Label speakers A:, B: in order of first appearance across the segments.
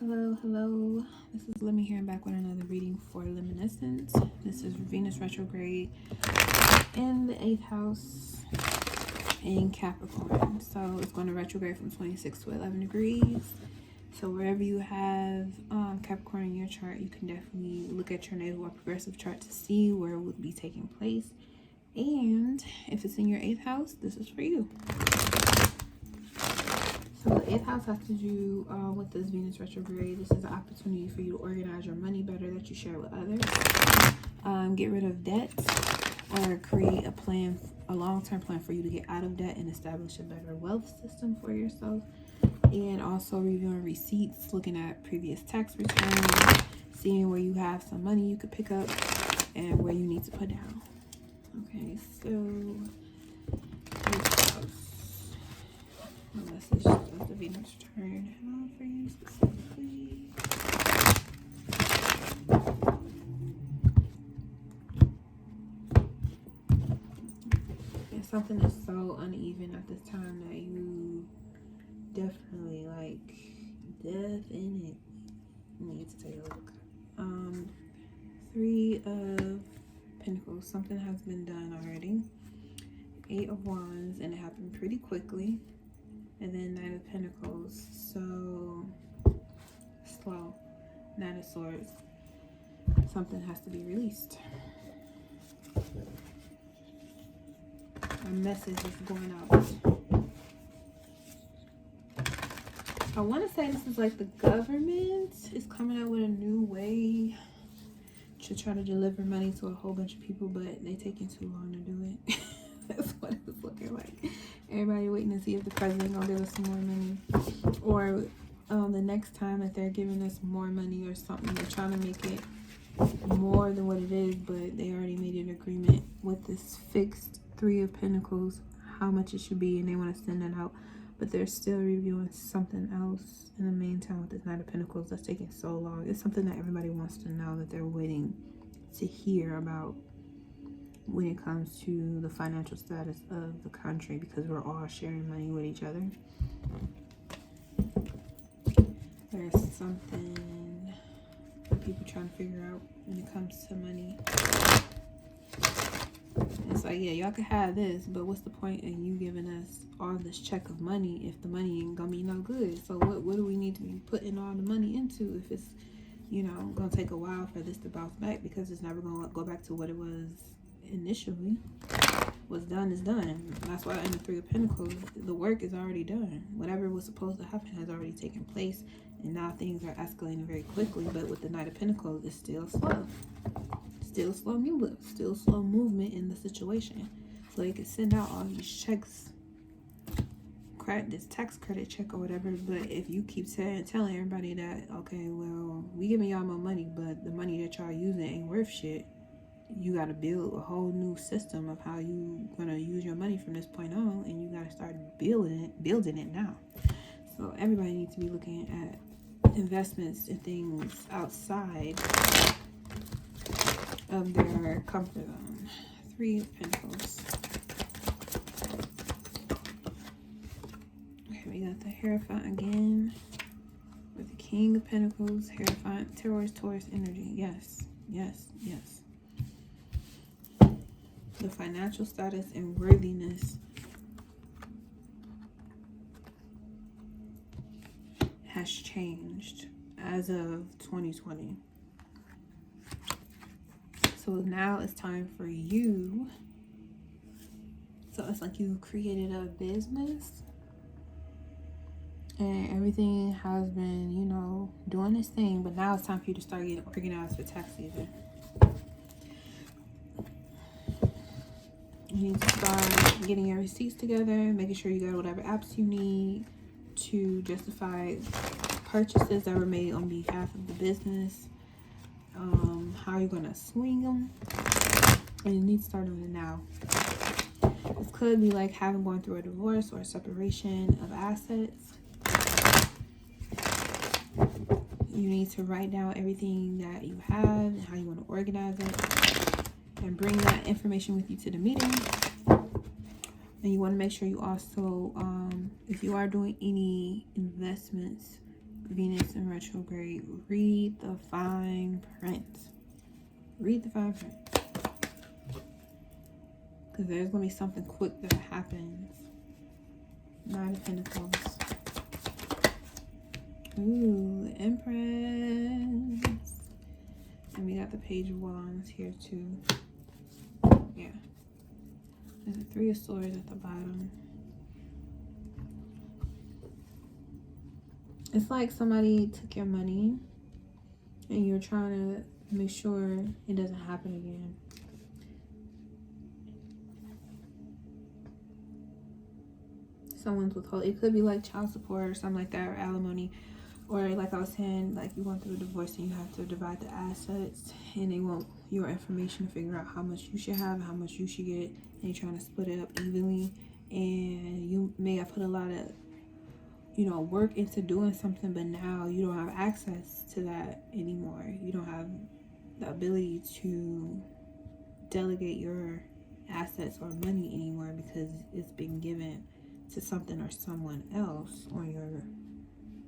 A: Hello. This is Lemmy here and back with another reading for Luminescence. This is Venus retrograde in the 8th house in Capricorn. So it's going to retrograde from 26 to 11 degrees. So wherever you have Capricorn in your chart, you can definitely look at your natal or progressive chart to see where it would be taking place. And if it's in your 8th house, this is for you. So the 8th house has to do with this Venus retrograde. This is an opportunity for you to organize your money better that you share with others. Get rid of debt or create a plan, a long-term plan for you to get out of debt and establish a better wealth system for yourself. And also reviewing receipts, looking at previous tax returns, seeing where you have some money you could pick up and where you need to put down. Okay, so 8th house. The message of the Venus return for you specifically. And something is so uneven at this time that you definitely need to take a look. 3 of Pentacles. Something has been done already. 8 of Wands, and it happened pretty quickly. And then 9 of Pentacles, so slow. 9 of Swords. Something has to be released. A message is going out. I want to say this is like the government is coming out with a new way to try to deliver money to a whole bunch of people, but they taking too long to do it. That's what it's looking like. Everybody waiting to see if the president gonna give us some more money, or the next time that they're giving us more money or something, they're trying to make it more than what it is, but they already made an agreement with this fixed 3 of Pentacles how much it should be, and they want to send it out, but they're still reviewing something else in the meantime with this 9 of Pentacles that's taking so long. It's something that everybody wants to know, that they're waiting to hear about when it comes to the financial status of the country, because we're all sharing money with each other. There's something that people trying to figure out when it comes to money. It's like, yeah, y'all could have this, but what's the point in you giving us all this check of money if the money ain't gonna be no good? So what do we need to be putting all the money into if it's, gonna take a while for this to bounce back, because it's never gonna go back to what it was initially. What's done is done. That's why in the 3 of Pentacles, the work is already done. Whatever was supposed to happen has already taken place, and now things are escalating very quickly. But with the 9 of Pentacles, it's still slow. Still slow movement in the situation. So they can send out all these checks, this tax credit check or whatever, but if you keep telling everybody that, okay, well, we giving y'all more money, but the money that y'all using ain't worth shit, you got to build a whole new system of how you gonna use your money from this point on, and you got to start building it now. So everybody needs to be looking at investments and things outside of their comfort zone. 3 of Pentacles. Okay, we got the Hierophant again with the King of Pentacles. Hierophant, Taurus energy. Yes. The financial status and worthiness has changed as of 2020. So now it's time for you. So it's like you created a business and everything has been, doing this thing, but now it's time for you to start getting organized for tax season. You need to start getting your receipts together, making sure you got whatever apps you need to justify purchases that were made on behalf of the business. How you're going to swing them. And you need to start doing it now. This could be like going through a divorce or a separation of assets. You need to write down everything that you have and how you want to organize it, and bring that information with you to the meeting. And you want to make sure you also, if you are doing any investments, Venus in retrograde. Read the fine print. Read the fine print. Because there's going to be something quick that happens. Nine of Pentacles. Ooh, the Empress. And we got the Page of Wands here too. Yeah. There's a Three of Swords at the bottom. It's like somebody took your money and you're trying to make sure it doesn't happen again. Someone's withholding. It could be like child support or something like that, or alimony. Or like I was saying, like you going through a divorce and you have to divide the assets and they want your information to figure out how much you should have, how much you should get, and you're trying to split it up evenly. And you may have put a lot of, you know, work into doing something, but now you don't have access to that anymore. You don't have the ability to delegate your assets or money anymore because it's been given to something or someone else on your,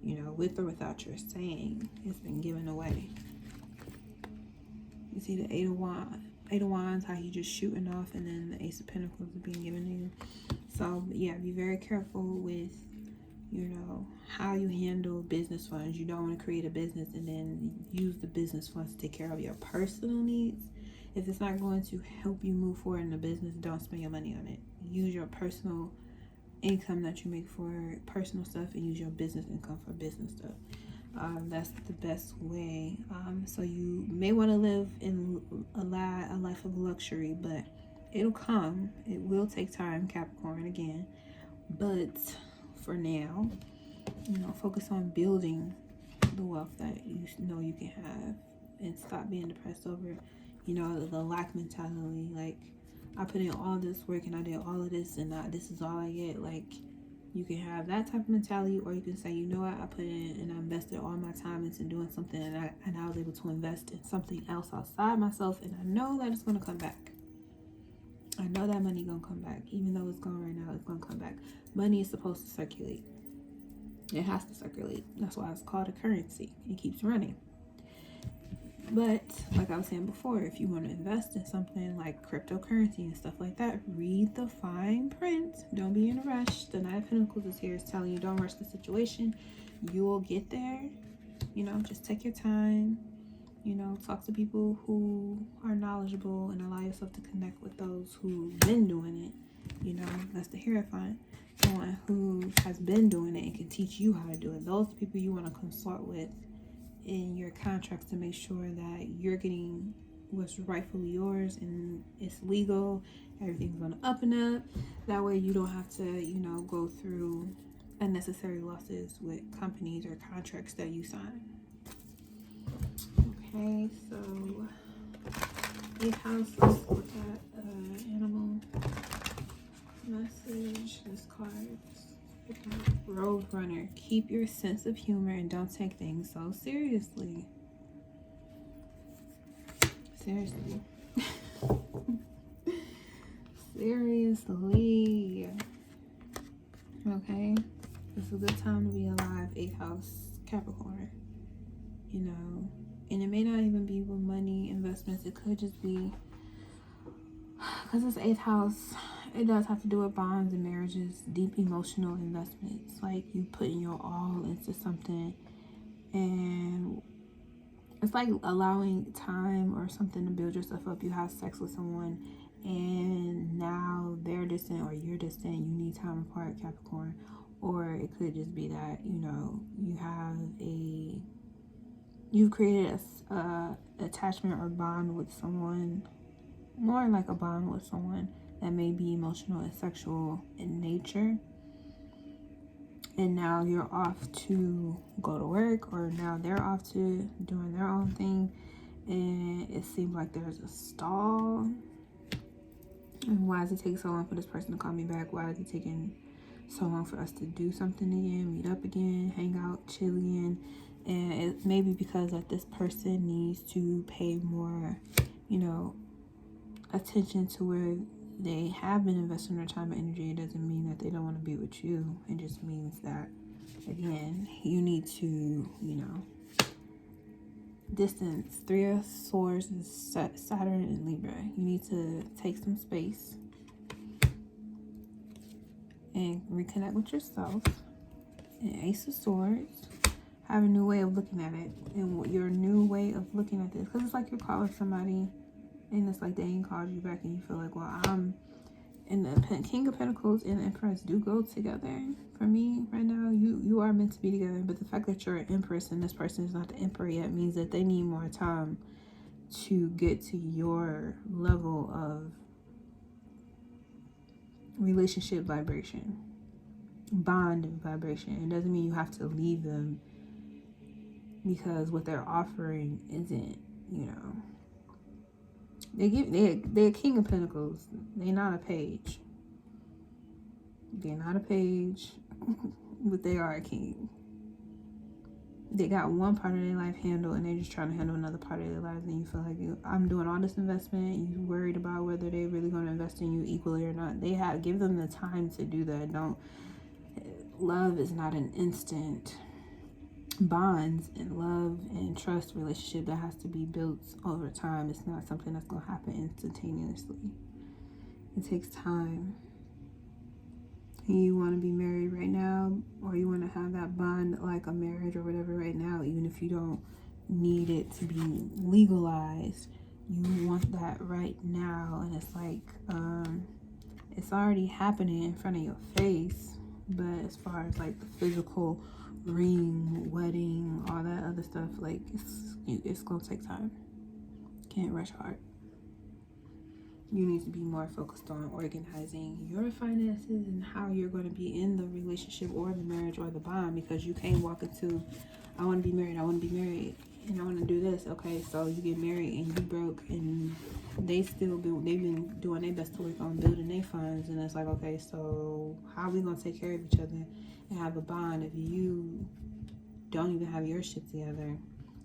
A: you know, with or without your saying. It's been given away. You see the Eight of Wands, how you just shooting off, and then the Ace of Pentacles is being given to you. So yeah, be very careful with, you know, how you handle business funds. You don't want to create a business and then use the business funds to take care of your personal needs. If it's not going to help you move forward in the business, don't spend your money on it. Use your personal income that you make for personal stuff and use your business income for business stuff. That's the best way. So you may want to live in a life of luxury, but it'll come. It will take time, Capricorn, again. But for now, you know, focus on building the wealth that you know you can have, and stop being depressed over, you know, the lack mentality. Like, I put in all this work and I did all of this and this is all I get. Like, you can have that type of mentality, or you can say, you know what, I put in and I invested all my time into doing something, and I was able to invest in something else outside myself, and I know that it's going to come back. I know that money gonna come back. Even though it's gone right now, it's gonna come back. Money is supposed to circulate. It has to circulate. That's why it's called a currency. It keeps running. But like I was saying before, if you want to invest in something like cryptocurrency and stuff like that, read the fine print. Don't be in a rush. The Knight of Pentacles is here. It's telling you don't rush the situation. You will get there. You know, just take your time. You know, talk to people who are knowledgeable and allow yourself to connect with those who've been doing it. You know, that's the Hierophant. Someone who has been doing it and can teach you how to do it. Those are the people you want to consult with in your contracts to make sure that you're getting what's rightfully yours and it's legal. Everything's going to up and up. That way you don't have to, you know, go through unnecessary losses with companies or contracts that you sign. Okay, so 8th house, let's look at animal message. This card, Road Runner. Keep your sense of humor and don't take things so seriously. Seriously. Seriously. Okay, it's a good time to be alive, 8th house Capricorn. You know, and it may not even be with money investments. It could just be, because it's 8th house, it does have to do with bonds and marriages, deep emotional investments. Like you putting your all into something, and it's like allowing time or something to build yourself up. You have sex with someone and now they're distant or you're distant. You need time apart, Capricorn. Or it could just be that, you know, you've created a attachment or bond with someone, more like a bond with someone that may be emotional and sexual in nature, and now you're off to go to work, or now they're off to doing their own thing, and it seems like there's a stall. And why does it take so long for this person to call me back? Why is it taking so long for us to do something again, meet up again, hang out, chill again? And it may be because that this person needs to pay more, you know, attention to where they have been investing their time and energy. It doesn't mean that they don't want to be with you. It just means that again, you need to, you know, distance. 3 of Swords is Saturn and Libra. You need to take some space and reconnect with yourself. And Ace of Swords, have a new way of looking at it, and your new way of looking at this, because it's like you're calling somebody and it's like they ain't called you back, and you feel like, well, I'm in the King of Pentacles and the Empress do go together. For me right now, you are meant to be together, but the fact that you're an Empress and this person is not the Emperor yet means that they need more time to get to your level of relationship vibration, bond vibration. It doesn't mean you have to leave them because what they're offering isn't, you know, they're King of Pentacles. They're not a page. They're not a page, but they are a king. They got one part of their life handled, and they're just trying to handle another part of their lives. And you feel like, I'm doing all this investment. You worried about whether they're really going to invest in you equally or not. Give them the time to do that. Love is not an instant. Bonds and love and trust relationship that has to be built over time. It's not something that's going to happen instantaneously. It takes time. You want to be married right now, or you want to have that bond like a marriage or whatever right now, even if you don't need it to be legalized, you want that right now. And it's like it's already happening in front of your face, but as far as like the physical ring, wedding, all that other stuff, like it's gonna take time. Can't rush hard. You need to be more focused on organizing your finances and how you're going to be in the relationship or the marriage or the bond, because you can't walk into, I want to be married, and I want to do this. Okay, so you get married and you broke, and they've been doing their best to work on building their funds, and it's like, okay, so how are we going to take care of each other and have a bond if you don't even have your shit together?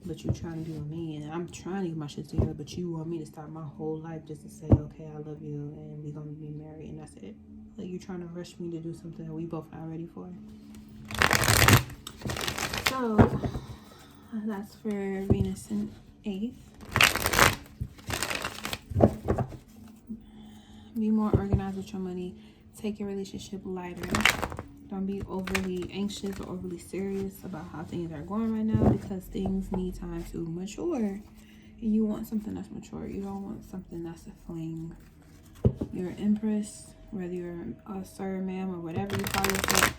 A: But you trying to be with me, and I'm trying to get my shit together, but you want me to start my whole life just to say, okay, I love you, and we're going to be married, and that's it. Like, you're trying to rush me to do something that we both not ready for. So, that's for Venus in 8th. Be more organized with your money. Take your relationship lighter. Don't be overly anxious or overly serious about how things are going right now, because things need time to mature. And you want something that's mature. You don't want something that's a fling. You're an Empress, whether you're a sir, ma'am, or whatever you call yourself.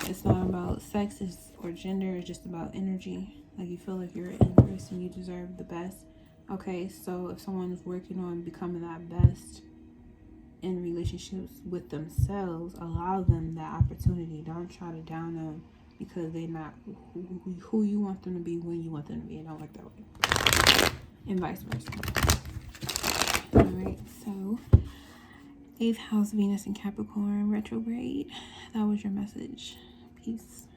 A: It's not about sex or gender. It's just about energy. Like, you feel like you're an Empress and you deserve the best. Okay, so if someone's working on becoming that best in relationships with themselves, allow them that opportunity. Don't try to down them because they're not who you want them to be when you want them to be. It don't work that way, and vice versa. All right, so 8th house Venus in Capricorn retrograde. That was your message. Peace.